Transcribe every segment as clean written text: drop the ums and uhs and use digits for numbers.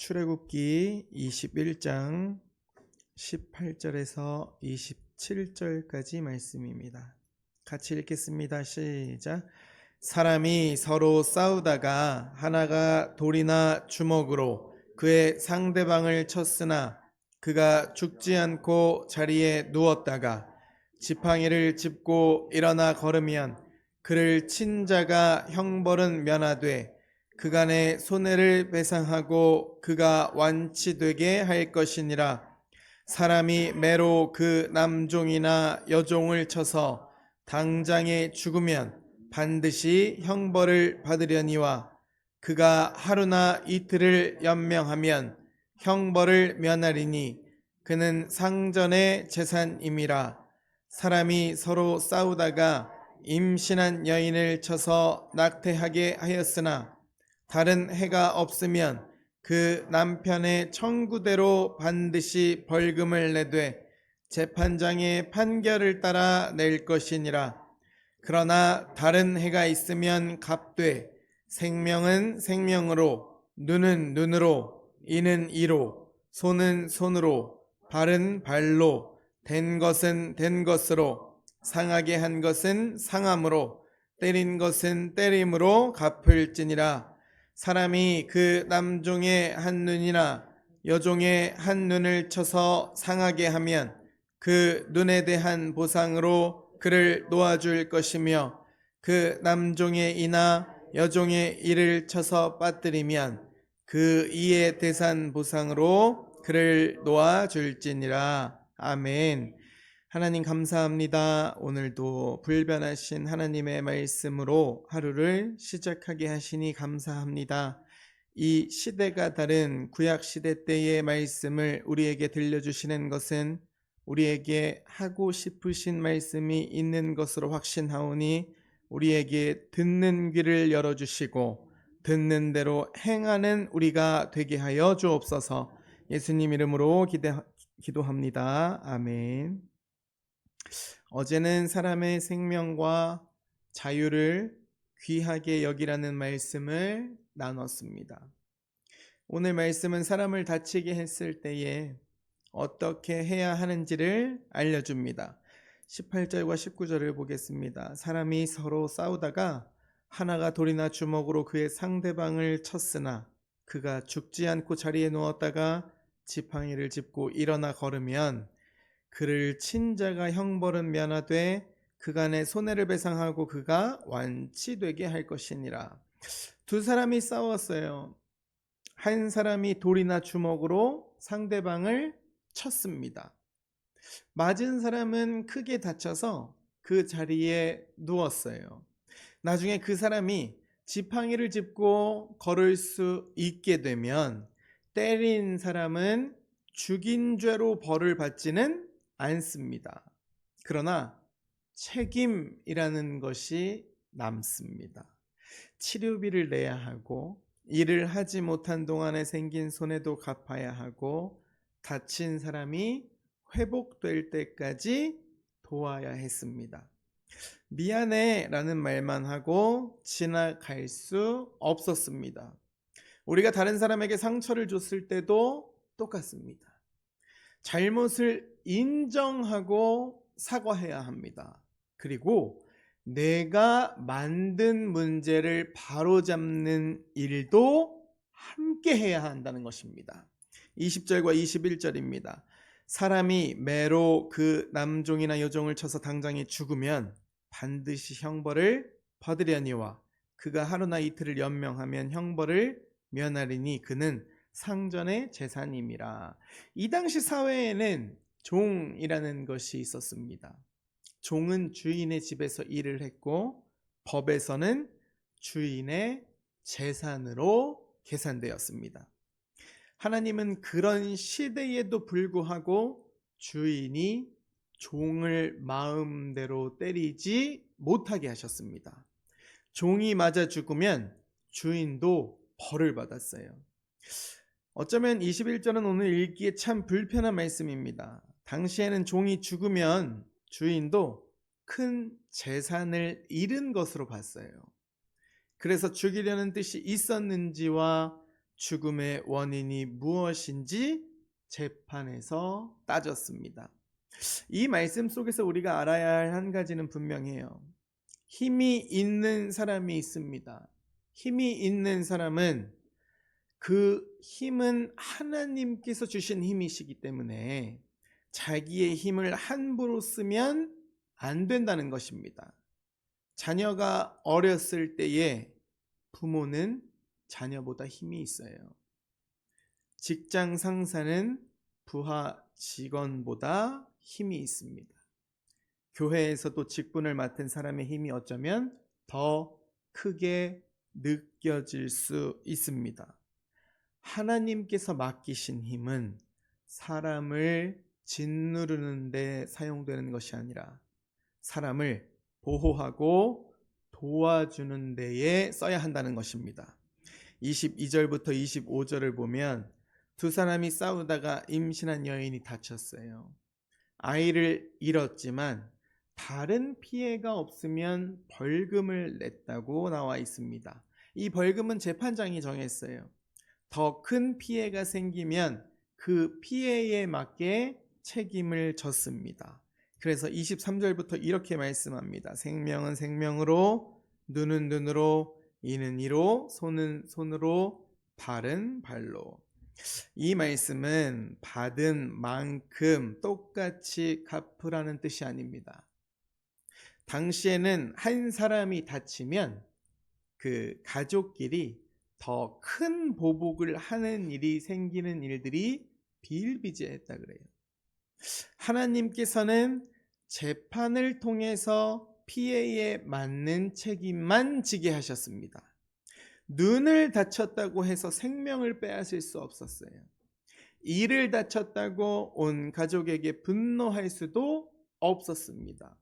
출애굽기 21장 18절에서 27절까지 말씀입니다. 같이 읽겠습니다. 시작. 사람이 서로 싸우다가 하나가 돌이나 주먹으로 그의 상대방을 쳤으나 그가 죽지 않고 자리에 누웠다가 지팡이를 짚고 일어나 걸으면 그를 친 자가 형벌은 면하되 그간의 손해를 배상하고 그가 완치되게 할 것이니라. 사람이 매로 그 남종이나 여종을 쳐서 당장에 죽으면 반드시 형벌을 받으려니와 그가 하루나 이틀을 연명하면 형벌을 면하리니 그는 상전의 재산임이라. 사람이 서로 싸우다가 임신한 여인을 쳐서 낙태하게 하였으나 다른 해가 없으면 그 남편의 청구대로 반드시 벌금을 내되 재판장의 판결을 따라 낼 것이니라. 그러나 다른 해가 있으면 값되 생명은 생명으로, 눈은 눈으로, 이는 이로, 손은 손으로, 발은 발로, 된 것은 된 것으로, 상하게 한 것은 상함으로, 때린 것은 때림으로 갚을지니라. 사람이 그 남종의 한 눈이나 여종의 한 눈을 쳐서 상하게 하면 그 눈에 대한 보상으로 그를 놓아줄 것이며 그 남종의 이나 여종의 이를 쳐서 빠뜨리면 그 이의 대산 보상으로 그를 놓아줄지니라. 아멘. 하나님 감사합니다. 오늘도 불변하신 하나님의 말씀으로 하루를 시작하게 하시니 감사합니다. 이 시대가 다른 구약시대 때의 말씀을 우리에게 들려주시는 것은 우리에게 하고 싶으신 말씀이 있는 것으로 확신하오니 우리에게 듣는 귀를 열어주시고 듣는 대로 행하는 우리가 되게 하여 주옵소서. 예수님 이름으로 기도합니다. 아멘. 어제는 사람의 생명과 자유를 귀하게 여기라는 말씀을 나눴습니다. 오늘 말씀은 사람을 다치게 했을 때에 어떻게 해야 하는지를 알려줍니다. 18절과 19절을 보겠습니다. 사람이 서로 싸우다가 하나가 돌이나 주먹으로 그의 상대방을 쳤으나 그가 죽지 않고 자리에 누웠다가 지팡이를 짚고 일어나 걸으면 그를 친 자가 형벌은 면하되 그간의 손해를 배상하고 그가 완치되게 할 것이니라. 두 사람이 싸웠어요. 한 사람이 돌이나 주먹으로 상대방을 쳤습니다. 맞은 사람은 크게 다쳐서 그 자리에 누웠어요. 나중에 그 사람이 지팡이를 짚고 걸을 수 있게 되면 때린 사람은 죽인 죄로 벌을 받지는 않습니다. 그러나 책임이라는 것이 남습니다. 치료비를 내야 하고 일을 하지 못한 동안에 생긴 손해도 갚아야 하고 다친 사람이 회복될 때까지 도와야 했습니다. 미안해 라는 말만 하고 지나갈 수 없었습니다. 우리가 다른 사람에게 상처를 줬을 때도 똑같습니다. 잘못을 인정하고 사과해야 합니다. 그리고 내가 만든 문제를 바로잡는 일도 함께 해야 한다는 것입니다. 20절과 21절입니다. 사람이 매로 그 남종이나 여종을 쳐서 당장에 죽으면 반드시 형벌을 받으려니와 그가 하루나 이틀을 연명하면 형벌을 면하리니 그는 상전의 재산임이라. 이 당시 사회에는 종이라는 것이 있었습니다. 종은 주인의 집에서 일을 했고 법에서는 주인의 재산으로 계산되었습니다. 하나님은 그런 시대에도 불구하고 주인이 종을 마음대로 때리지 못하게 하셨습니다. 종이 맞아 죽으면 주인도 벌을 받았어요. 어쩌면 21절은 오늘 읽기에 참 불편한 말씀입니다. 당시에는 종이 죽으면 주인도 큰 재산을 잃은 것으로 봤어요. 그래서 죽이려는 뜻이 있었는지와 죽음의 원인이 무엇인지 재판에서 따졌습니다. 이 말씀 속에서 우리가 알아야 할 한 가지는 분명해요. 힘이 있는 사람이 있습니다. 힘이 있는 사람은 그 힘은 하나님께서 주신 힘이시기 때문에 자기의 힘을 함부로 쓰면 안 된다는 것입니다. 자녀가 어렸을 때에 부모는 자녀보다 힘이 있어요. 직장 상사는 부하 직원보다 힘이 있습니다. 교회에서도 직분을 맡은 사람의 힘이 어쩌면 더 크게 느껴질 수 있습니다. 하나님께서 맡기신 힘은 사람을 짓누르는 데 사용되는 것이 아니라 사람을 보호하고 도와주는 데에 써야 한다는 것입니다. 22절부터 25절을 보면 두 사람이 싸우다가 임신한 여인이 다쳤어요. 아이를 잃었지만 다른 피해가 없으면 벌금을 냈다고 나와 있습니다. 이 벌금은 재판장이 정했어요. 더 큰 피해가 생기면 그 피해에 맞게 책임을 졌습니다. 그래서 23절부터 이렇게 말씀합니다. 생명은 생명으로, 눈은 눈으로, 이는 이로, 손은 손으로, 발은 발로. 이 말씀은 받은 만큼 똑같이 갚으라는 뜻이 아닙니다. 당시에는 한 사람이 다치면 그 가족끼리 더 큰 보복을 하는 일이 생기는 일들이 비일비재했다 그래요. 하나님께서는 재판을 통해서 피해에 맞는 책임만 지게 하셨습니다. 눈을 다쳤다고 해서 생명을 빼앗을 수 없었어요. 이를 다쳤다고 온 가족에게 분노할 수도 없었습니다.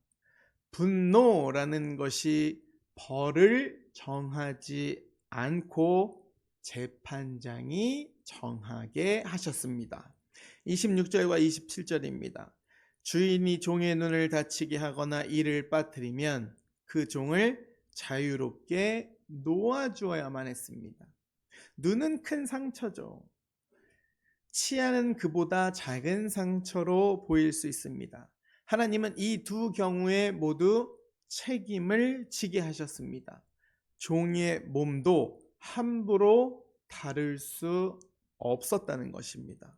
분노라는 것이 벌을 정하지 않고 재판장이 정하게 하셨습니다. 26절과 27절입니다. 주인이 종의 눈을 다치게 하거나 이를 빠뜨리면 그 종을 자유롭게 놓아주어야만 했습니다. 눈은 큰 상처죠. 치아는 그보다 작은 상처로 보일 수 있습니다. 하나님은 이 두 경우에 모두 책임을 지게 하셨습니다. 종의 몸도 함부로 다룰 수 없었다는 것입니다.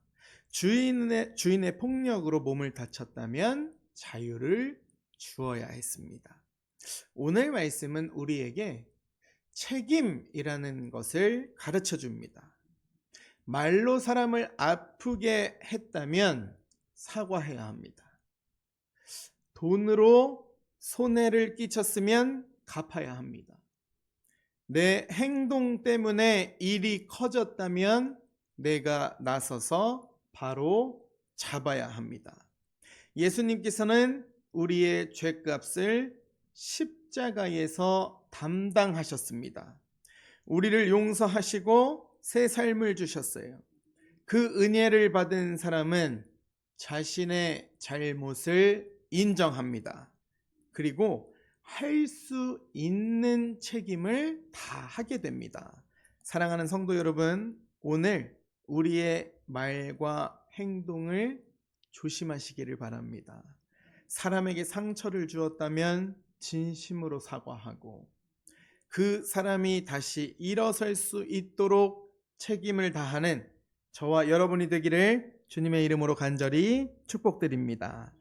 주인의 폭력으로 몸을 다쳤다면 자유를 주어야 했습니다. 오늘 말씀은 우리에게 책임이라는 것을 가르쳐 줍니다. 말로 사람을 아프게 했다면 사과해야 합니다. 돈으로 손해를 끼쳤으면 갚아야 합니다. 내 행동 때문에 일이 커졌다면 내가 나서서 바로 잡아야 합니다. 예수님께서는 우리의 죄값을 십자가에서 담당하셨습니다. 우리를 용서하시고 새 삶을 주셨어요. 그 은혜를 받은 사람은 자신의 잘못을 인정합니다. 그리고 할 수 있는 책임을 다 하게 됩니다. 사랑하는 성도 여러분, 오늘 우리의 말과 행동을 조심하시기를 바랍니다. 사람에게 상처를 주었다면 진심으로 사과하고 그 사람이 다시 일어설 수 있도록 책임을 다하는 저와 여러분이 되기를 주님의 이름으로 간절히 축복드립니다.